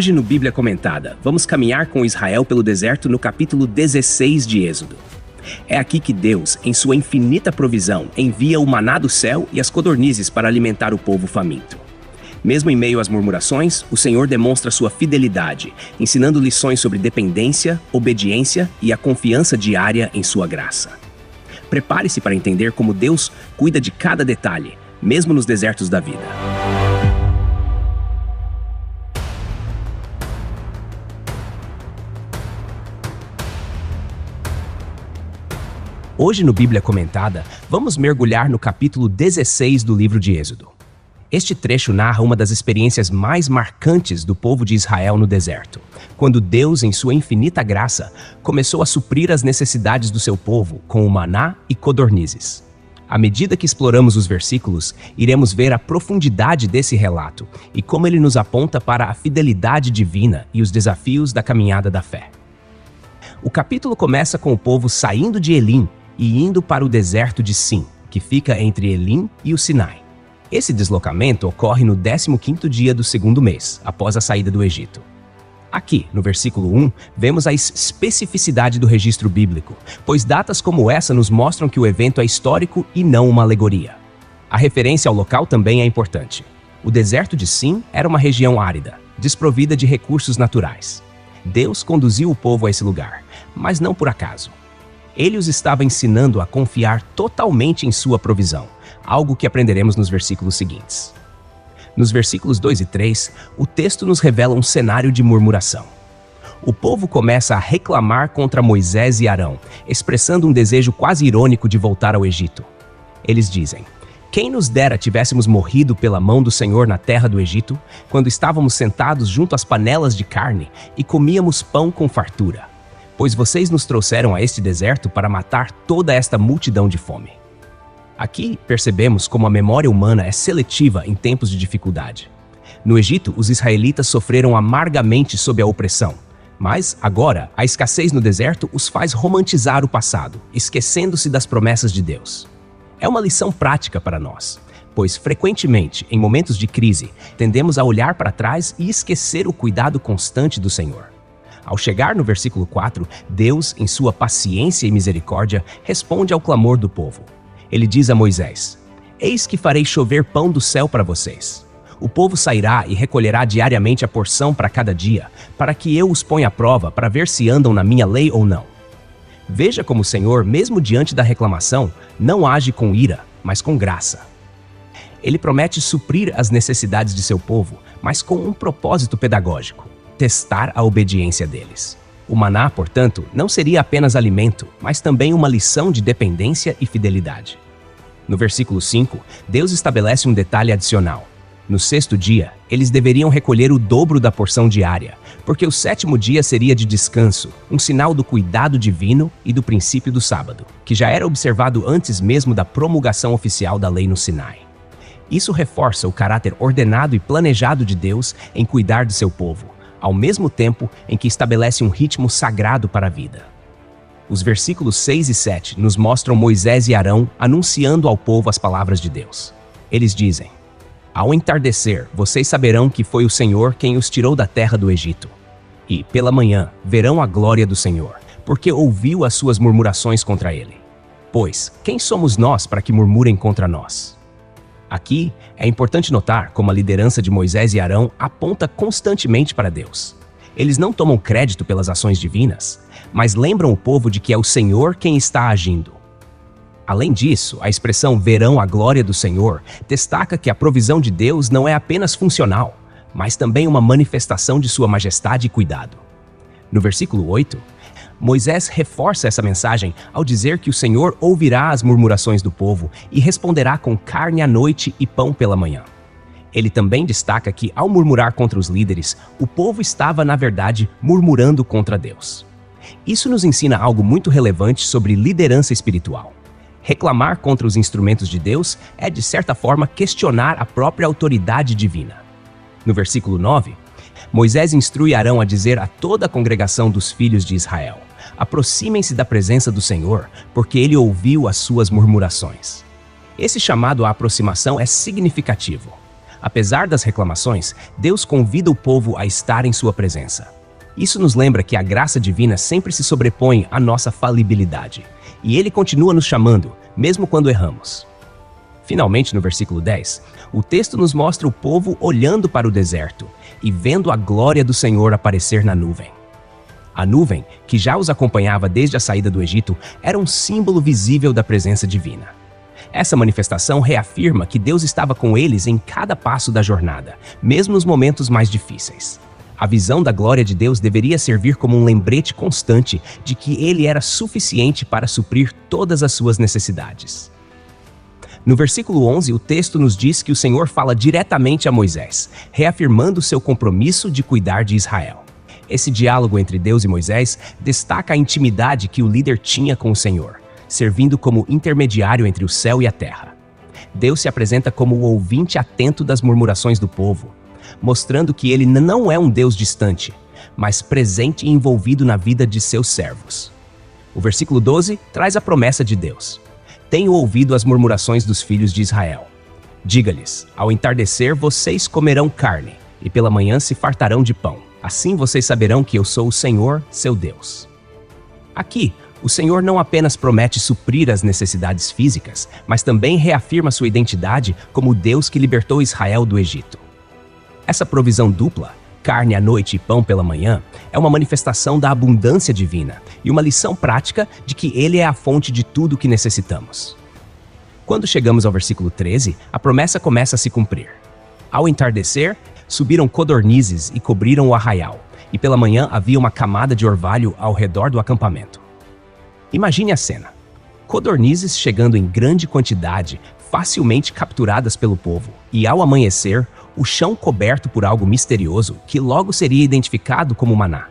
Hoje no Bíblia Comentada, vamos caminhar com Israel pelo deserto no capítulo 16 de Êxodo. É aqui que Deus, em sua infinita provisão, envia o maná do céu e as codornizes para alimentar o povo faminto. Mesmo em meio às murmurações, o Senhor demonstra sua fidelidade, ensinando lições sobre dependência, obediência e a confiança diária em sua graça. Prepare-se para entender como Deus cuida de cada detalhe, mesmo nos desertos da vida. Hoje no Bíblia Comentada, vamos mergulhar no capítulo 16 do livro de Êxodo. Este trecho narra uma das experiências mais marcantes do povo de Israel no deserto, quando Deus, em sua infinita graça, começou a suprir as necessidades do seu povo com o maná e codornizes. À medida que exploramos os versículos, iremos ver a profundidade desse relato e como ele nos aponta para a fidelidade divina e os desafios da caminhada da fé. O capítulo começa com o povo saindo de Elim e indo para o deserto de Sim, que fica entre Elim e o Sinai. Esse deslocamento ocorre no 15º dia do segundo mês, após a saída do Egito. Aqui, no versículo 1, vemos a especificidade do registro bíblico, pois datas como essa nos mostram que o evento é histórico e não uma alegoria. A referência ao local também é importante. O deserto de Sim era uma região árida, desprovida de recursos naturais. Deus conduziu o povo a esse lugar, mas não por acaso. Ele os estava ensinando a confiar totalmente em sua provisão, algo que aprenderemos nos versículos seguintes. Nos versículos 2 e 3, o texto nos revela um cenário de murmuração. O povo começa a reclamar contra Moisés e Arão, expressando um desejo quase irônico de voltar ao Egito. Eles dizem: "Quem nos dera tivéssemos morrido pela mão do Senhor na terra do Egito, quando estávamos sentados junto às panelas de carne e comíamos pão com fartura. Pois vocês nos trouxeram a este deserto para matar toda esta multidão de fome." Aqui percebemos como a memória humana é seletiva em tempos de dificuldade. No Egito, os israelitas sofreram amargamente sob a opressão, mas agora a escassez no deserto os faz romantizar o passado, esquecendo-se das promessas de Deus. É uma lição prática para nós, pois frequentemente, em momentos de crise, tendemos a olhar para trás e esquecer o cuidado constante do Senhor. Ao chegar no versículo 4, Deus, em sua paciência e misericórdia, responde ao clamor do povo. Ele diz a Moisés: "Eis que farei chover pão do céu para vocês. O povo sairá e recolherá diariamente a porção para cada dia, para que eu os ponha à prova para ver se andam na minha lei ou não." Veja como o Senhor, mesmo diante da reclamação, não age com ira, mas com graça. Ele promete suprir as necessidades de seu povo, mas com um propósito pedagógico: testar a obediência deles. O maná, portanto, não seria apenas alimento, mas também uma lição de dependência e fidelidade. No versículo 5, Deus estabelece um detalhe adicional. No sexto dia, eles deveriam recolher o dobro da porção diária, porque o sétimo dia seria de descanso, um sinal do cuidado divino e do princípio do sábado, que já era observado antes mesmo da promulgação oficial da lei no Sinai. Isso reforça o caráter ordenado e planejado de Deus em cuidar de seu povo, ao mesmo tempo em que estabelece um ritmo sagrado para a vida. Os versículos 6 e 7 nos mostram Moisés e Arão anunciando ao povo as palavras de Deus. Eles dizem: "Ao entardecer, vocês saberão que foi o Senhor quem os tirou da terra do Egito. E, pela manhã, verão a glória do Senhor, porque ouviu as suas murmurações contra ele. Pois, quem somos nós para que murmurem contra nós?" Aqui, é importante notar como a liderança de Moisés e Arão aponta constantemente para Deus. Eles não tomam crédito pelas ações divinas, mas lembram o povo de que é o Senhor quem está agindo. Além disso, a expressão "verão a glória do Senhor" destaca que a provisão de Deus não é apenas funcional, mas também uma manifestação de sua majestade e cuidado. No versículo 8, Moisés reforça essa mensagem ao dizer que o Senhor ouvirá as murmurações do povo e responderá com carne à noite e pão pela manhã. Ele também destaca que, ao murmurar contra os líderes, o povo estava, na verdade, murmurando contra Deus. Isso nos ensina algo muito relevante sobre liderança espiritual. Reclamar contra os instrumentos de Deus é, de certa forma, questionar a própria autoridade divina. No versículo 9, Moisés instrui Arão a dizer a toda a congregação dos filhos de Israel: "Aproximem-se da presença do Senhor, porque ele ouviu as suas murmurações." Esse chamado à aproximação é significativo. Apesar das reclamações, Deus convida o povo a estar em sua presença. Isso nos lembra que a graça divina sempre se sobrepõe à nossa falibilidade, e Ele continua nos chamando, mesmo quando erramos. Finalmente, no versículo 10, o texto nos mostra o povo olhando para o deserto e vendo a glória do Senhor aparecer na nuvem. A nuvem, que já os acompanhava desde a saída do Egito, era um símbolo visível da presença divina. Essa manifestação reafirma que Deus estava com eles em cada passo da jornada, mesmo nos momentos mais difíceis. A visão da glória de Deus deveria servir como um lembrete constante de que Ele era suficiente para suprir todas as suas necessidades. No versículo 11, o texto nos diz que o Senhor fala diretamente a Moisés, reafirmando seu compromisso de cuidar de Israel. Esse diálogo entre Deus e Moisés destaca a intimidade que o líder tinha com o Senhor, servindo como intermediário entre o céu e a terra. Deus se apresenta como o ouvinte atento das murmurações do povo, mostrando que ele não é um Deus distante, mas presente e envolvido na vida de seus servos. O versículo 12 traz a promessa de Deus. Tenho ouvido as murmurações dos filhos de Israel. Diga-lhes, ao entardecer vocês comerão carne, e pela manhã se fartarão de pão. Assim vocês saberão que eu sou o Senhor, seu Deus. Aqui, o Senhor não apenas promete suprir as necessidades físicas, mas também reafirma sua identidade como o Deus que libertou Israel do Egito. Essa provisão dupla, carne à noite e pão pela manhã, é uma manifestação da abundância divina e uma lição prática de que Ele é a fonte de tudo o que necessitamos. Quando chegamos ao versículo 13, a promessa começa a se cumprir. Ao entardecer, subiram codornizes e cobriram o arraial, e pela manhã havia uma camada de orvalho ao redor do acampamento. Imagine a cena. Codornizes chegando em grande quantidade, facilmente capturadas pelo povo, e ao amanhecer, o chão coberto por algo misterioso que logo seria identificado como maná.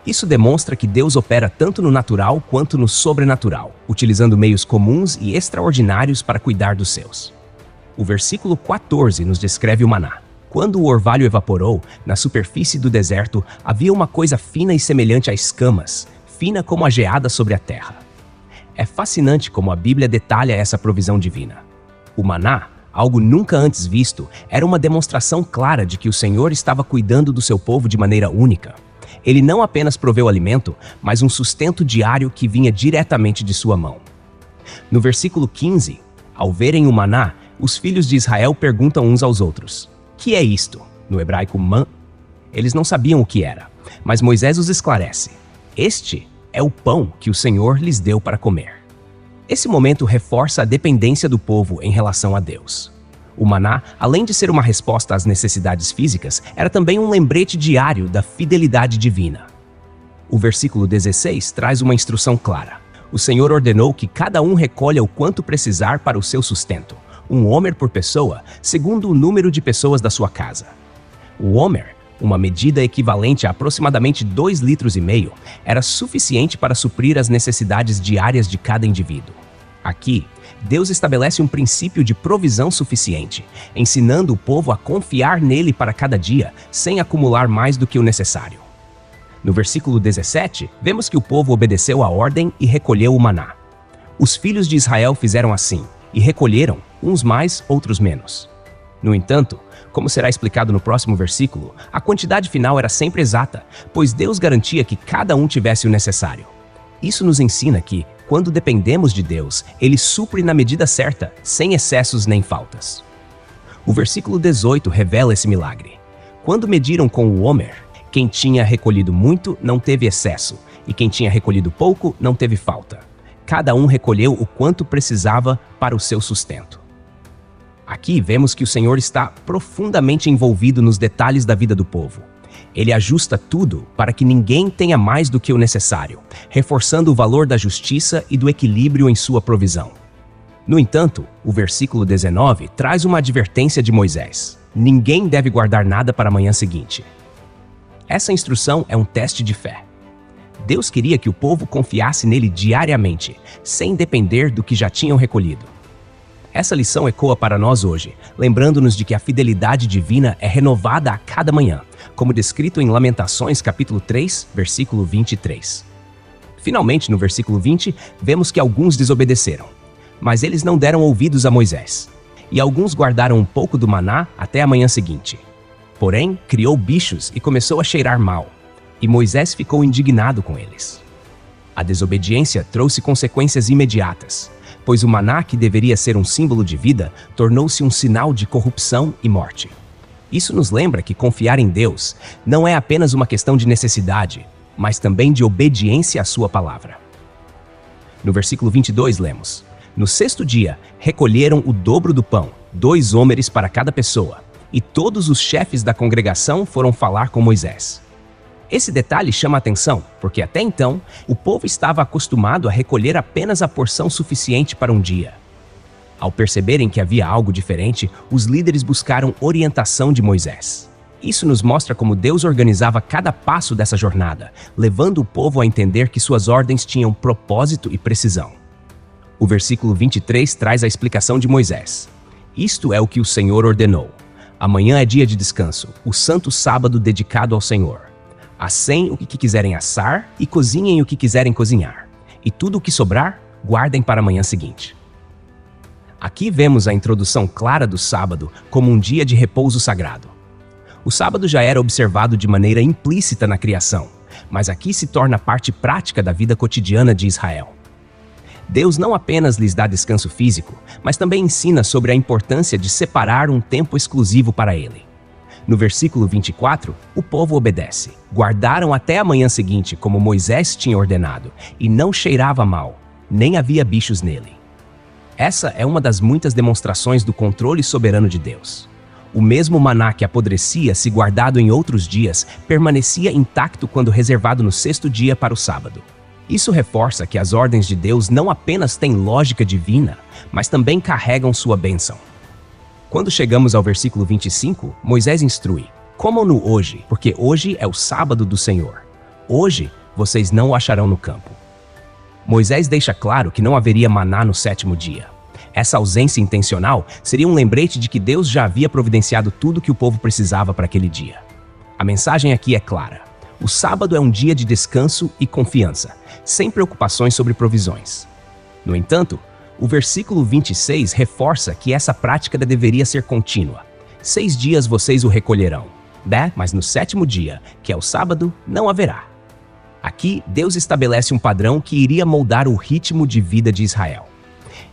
Isso demonstra que Deus opera tanto no natural quanto no sobrenatural, utilizando meios comuns e extraordinários para cuidar dos seus. O versículo 14 nos descreve o maná. Quando o orvalho evaporou, na superfície do deserto havia uma coisa fina e semelhante a escamas, fina como a geada sobre a terra. É fascinante como a Bíblia detalha essa provisão divina. O maná, algo nunca antes visto, era uma demonstração clara de que o Senhor estava cuidando do seu povo de maneira única. Ele não apenas proveu alimento, mas um sustento diário que vinha diretamente de sua mão. No versículo 15, ao verem o maná, os filhos de Israel perguntam uns aos outros: "Que é isto?" No hebraico, man. Eles não sabiam o que era, mas Moisés os esclarece. Este é o pão que o Senhor lhes deu para comer. Esse momento reforça a dependência do povo em relação a Deus. O maná, além de ser uma resposta às necessidades físicas, era também um lembrete diário da fidelidade divina. O versículo 16 traz uma instrução clara. O Senhor ordenou que cada um recolha o quanto precisar para o seu sustento, um homer por pessoa, segundo o número de pessoas da sua casa. O homer, uma medida equivalente a aproximadamente 2,5 litros, era suficiente para suprir as necessidades diárias de cada indivíduo. Aqui, Deus estabelece um princípio de provisão suficiente, ensinando o povo a confiar nele para cada dia, sem acumular mais do que o necessário. No versículo 17, vemos que o povo obedeceu à ordem e recolheu o maná. Os filhos de Israel fizeram assim, e recolheram, uns mais, outros menos. No entanto, como será explicado no próximo versículo, a quantidade final era sempre exata, pois Deus garantia que cada um tivesse o necessário. Isso nos ensina que, quando dependemos de Deus, Ele supre na medida certa, sem excessos nem faltas. O versículo 18 revela esse milagre. Quando mediram com o homer, quem tinha recolhido muito não teve excesso, e quem tinha recolhido pouco não teve falta. Cada um recolheu o quanto precisava para o seu sustento. Aqui vemos que o Senhor está profundamente envolvido nos detalhes da vida do povo. Ele ajusta tudo para que ninguém tenha mais do que o necessário, reforçando o valor da justiça e do equilíbrio em sua provisão. No entanto, o versículo 19 traz uma advertência de Moisés: ninguém deve guardar nada para a manhã seguinte. Essa instrução é um teste de fé. Deus queria que o povo confiasse nele diariamente, sem depender do que já tinham recolhido. Essa lição ecoa para nós hoje, lembrando-nos de que a fidelidade divina é renovada a cada manhã, como descrito em Lamentações capítulo 3, versículo 23. Finalmente, no versículo 20, vemos que alguns desobedeceram, mas eles não deram ouvidos a Moisés. e alguns guardaram um pouco do maná até a manhã seguinte. Porém, criou bichos e começou a cheirar mal, e Moisés ficou indignado com eles. A desobediência trouxe consequências imediatas, pois o maná, que deveria ser um símbolo de vida, tornou-se um sinal de corrupção e morte. Isso nos lembra que confiar em Deus não é apenas uma questão de necessidade, mas também de obediência à sua palavra. No versículo 22 lemos: No sexto dia, recolheram o dobro do pão, 2 homeres para cada pessoa, e todos os chefes da congregação foram falar com Moisés. Esse detalhe chama a atenção, porque até então, o povo estava acostumado a recolher apenas a porção suficiente para um dia. Ao perceberem que havia algo diferente, os líderes buscaram orientação de Moisés. Isso nos mostra como Deus organizava cada passo dessa jornada, levando o povo a entender que suas ordens tinham propósito e precisão. O versículo 23 traz a explicação de Moisés. Isto é o que o Senhor ordenou. Amanhã é dia de descanso, o santo sábado dedicado ao Senhor. Assem o que quiserem assar e cozinhem o que quiserem cozinhar. E tudo o que sobrar, guardem para a manhã seguinte. Aqui vemos a introdução clara do sábado como um dia de repouso sagrado. O sábado já era observado de maneira implícita na criação, mas aqui se torna parte prática da vida cotidiana de Israel. Deus não apenas lhes dá descanso físico, mas também ensina sobre a importância de separar um tempo exclusivo para ele. No versículo 24, o povo obedece. Guardaram até a manhã seguinte, como Moisés tinha ordenado, e não cheirava mal, nem havia bichos nele. Essa é uma das muitas demonstrações do controle soberano de Deus. O mesmo maná que apodrecia se guardado em outros dias, permanecia intacto quando reservado no sexto dia para o sábado. Isso reforça que as ordens de Deus não apenas têm lógica divina, mas também carregam sua bênção. Quando chegamos ao versículo 25, Moisés instrui: Comam-no hoje, porque hoje é o sábado do Senhor. Hoje vocês não o acharão no campo. Moisés deixa claro que não haveria maná no sétimo dia. Essa ausência intencional seria um lembrete de que Deus já havia providenciado tudo que o povo precisava para aquele dia. A mensagem aqui é clara. O sábado é um dia de descanso e confiança, sem preocupações sobre provisões. No entanto, o versículo 26 reforça que essa prática deveria ser contínua. 6 dias vocês o recolherão, mas no sétimo dia, que é o sábado, não haverá. Aqui, Deus estabelece um padrão que iria moldar o ritmo de vida de Israel.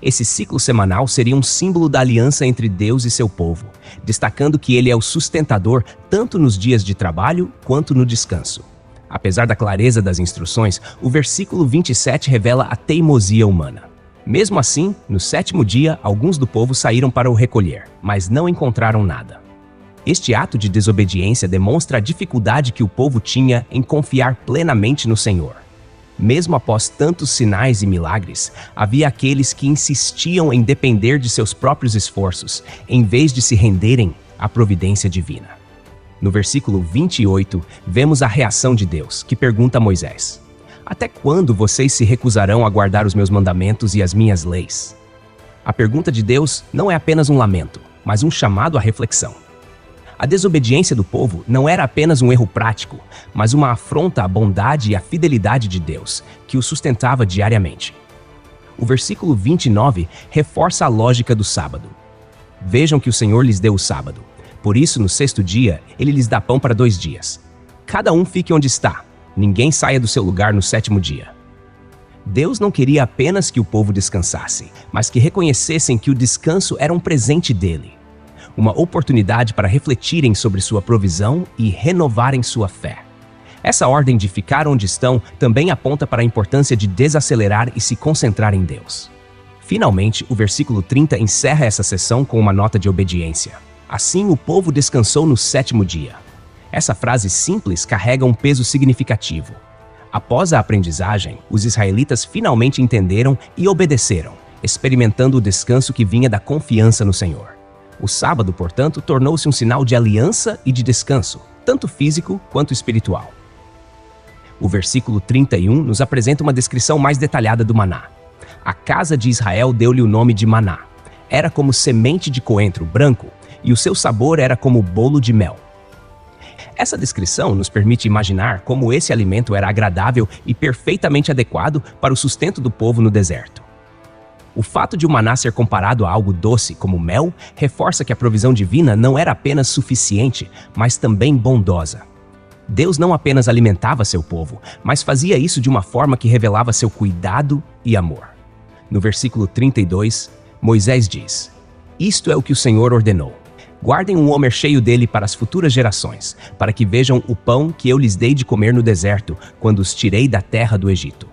Esse ciclo semanal seria um símbolo da aliança entre Deus e seu povo, destacando que ele é o sustentador tanto nos dias de trabalho quanto no descanso. Apesar da clareza das instruções, o versículo 27 revela a teimosia humana. Mesmo assim, no sétimo dia, alguns do povo saíram para o recolher, mas não encontraram nada. Este ato de desobediência demonstra a dificuldade que o povo tinha em confiar plenamente no Senhor. Mesmo após tantos sinais e milagres, havia aqueles que insistiam em depender de seus próprios esforços, em vez de se renderem à providência divina. No versículo 28, vemos a reação de Deus, que pergunta a Moisés: Até quando vocês se recusarão a guardar os meus mandamentos e as minhas leis? A pergunta de Deus não é apenas um lamento, mas um chamado à reflexão. A desobediência do povo não era apenas um erro prático, mas uma afronta à bondade e à fidelidade de Deus, que o sustentava diariamente. O versículo 29 reforça a lógica do sábado. Vejam que o Senhor lhes deu o sábado. Por isso, no sexto dia, ele lhes dá pão para 2 dias. Cada um fique onde está. Ninguém saia do seu lugar no sétimo dia. Deus não queria apenas que o povo descansasse, mas que reconhecessem que o descanso era um presente dele. Uma oportunidade para refletirem sobre sua provisão e renovarem sua fé. Essa ordem de ficar onde estão também aponta para a importância de desacelerar e se concentrar em Deus. Finalmente, o versículo 30 encerra essa sessão com uma nota de obediência. Assim o povo descansou no sétimo dia. Essa frase simples carrega um peso significativo. Após a aprendizagem, os israelitas finalmente entenderam e obedeceram, experimentando o descanso que vinha da confiança no Senhor. O sábado, portanto, tornou-se um sinal de aliança e de descanso, tanto físico quanto espiritual. O versículo 31 nos apresenta uma descrição mais detalhada do maná. A casa de Israel deu-lhe o nome de maná. Era como semente de coentro branco, e o seu sabor era como bolo de mel. Essa descrição nos permite imaginar como esse alimento era agradável e perfeitamente adequado para o sustento do povo no deserto. O fato de o maná ser comparado a algo doce, como mel, reforça que a provisão divina não era apenas suficiente, mas também bondosa. Deus não apenas alimentava seu povo, mas fazia isso de uma forma que revelava seu cuidado e amor. No versículo 32, Moisés diz: "Isto é o que o Senhor ordenou. Guardem um homer cheio dele para as futuras gerações, para que vejam o pão que eu lhes dei de comer no deserto, quando os tirei da terra do Egito."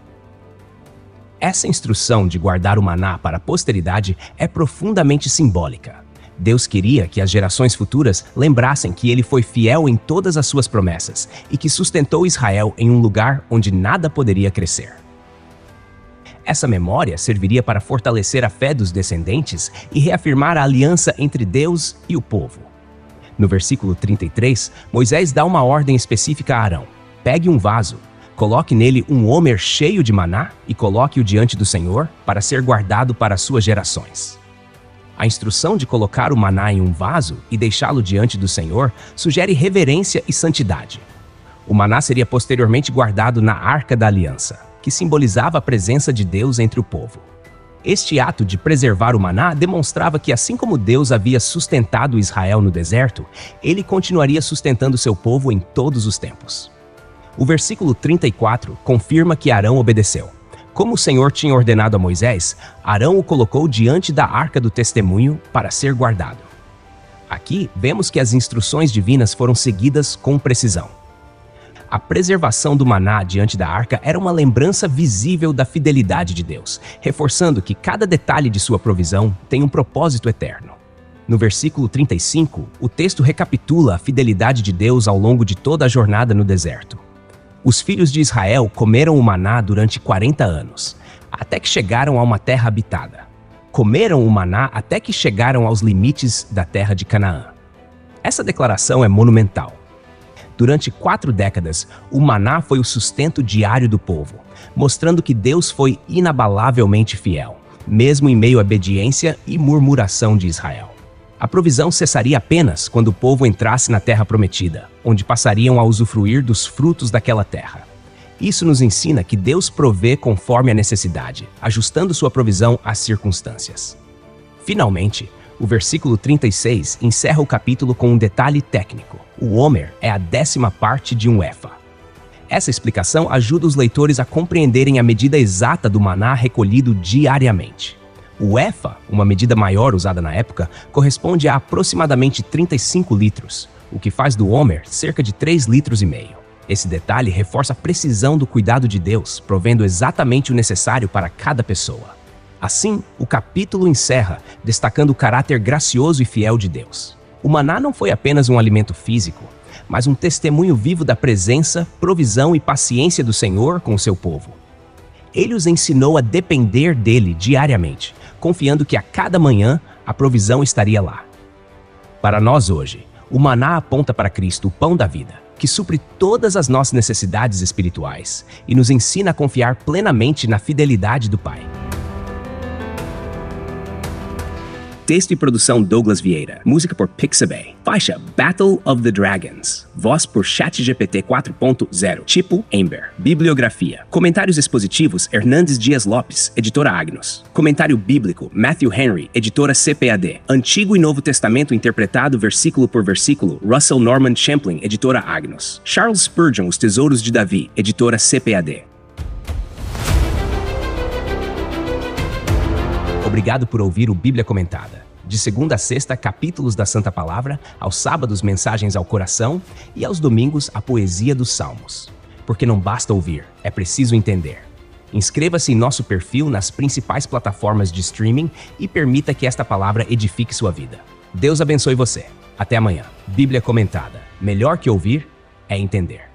Essa instrução de guardar o maná para a posteridade é profundamente simbólica. Deus queria que as gerações futuras lembrassem que ele foi fiel em todas as suas promessas e que sustentou Israel em um lugar onde nada poderia crescer. Essa memória serviria para fortalecer a fé dos descendentes e reafirmar a aliança entre Deus e o povo. No versículo 33, Moisés dá uma ordem específica a Arão: pegue um vaso, coloque nele um homer cheio de maná e coloque-o diante do Senhor para ser guardado para as suas gerações. A instrução de colocar o maná em um vaso e deixá-lo diante do Senhor sugere reverência e santidade. O maná seria posteriormente guardado na Arca da Aliança, que simbolizava a presença de Deus entre o povo. Este ato de preservar o maná demonstrava que, assim como Deus havia sustentado Israel no deserto, ele continuaria sustentando seu povo em todos os tempos. O versículo 34 confirma que Arão obedeceu. Como o Senhor tinha ordenado a Moisés, Arão o colocou diante da Arca do Testemunho para ser guardado. Aqui vemos que as instruções divinas foram seguidas com precisão. A preservação do maná diante da arca era uma lembrança visível da fidelidade de Deus, reforçando que cada detalhe de sua provisão tem um propósito eterno. No versículo 35, o texto recapitula a fidelidade de Deus ao longo de toda a jornada no deserto. Os filhos de Israel comeram o maná durante 40 anos, até que chegaram a uma terra habitada. Comeram o maná até que chegaram aos limites da terra de Canaã. Essa declaração é monumental. Durante 4 décadas, o maná foi o sustento diário do povo, mostrando que Deus foi inabalavelmente fiel, mesmo em meio à obediência e murmuração de Israel. A provisão cessaria apenas quando o povo entrasse na terra prometida, onde passariam a usufruir dos frutos daquela terra. Isso nos ensina que Deus provê conforme a necessidade, ajustando sua provisão às circunstâncias. Finalmente, o versículo 36 encerra o capítulo com um detalhe técnico. O homer é a 10ª parte de um efa. Essa explicação ajuda os leitores a compreenderem a medida exata do maná recolhido diariamente. O efa, uma medida maior usada na época, corresponde a aproximadamente 35 litros, o que faz do homer cerca de 3,5 litros. Esse detalhe reforça a precisão do cuidado de Deus, provendo exatamente o necessário para cada pessoa. Assim, o capítulo encerra, destacando o caráter gracioso e fiel de Deus. O maná não foi apenas um alimento físico, mas um testemunho vivo da presença, provisão e paciência do Senhor com o seu povo. Ele os ensinou a depender dele diariamente, confiando que a cada manhã a provisão estaria lá. Para nós hoje, o maná aponta para Cristo, o pão da vida, que supre todas as nossas necessidades espirituais e nos ensina a confiar plenamente na fidelidade do Pai. Texto e produção Douglas Vieira. Música por Pixabay. Faixa Battle of the Dragons. Voz por ChatGPT 4.0. Tipo Ember. Bibliografia. Comentários expositivos Hernandes Dias Lopes, editora Agnos. Comentário bíblico Matthew Henry, editora CPAD. Antigo e Novo Testamento interpretado versículo por versículo Russell Norman Champlin, editora Agnos. Charles Spurgeon, Os Tesouros de Davi, editora CPAD. Obrigado por ouvir o Bíblia Comentada. De segunda a sexta, capítulos da Santa Palavra, aos sábados, mensagens ao coração e aos domingos, a poesia dos Salmos. Porque não basta ouvir, é preciso entender. Inscreva-se em nosso perfil nas principais plataformas de streaming e permita que esta palavra edifique sua vida. Deus abençoe você. Até amanhã. Bíblia Comentada. Melhor que ouvir é entender.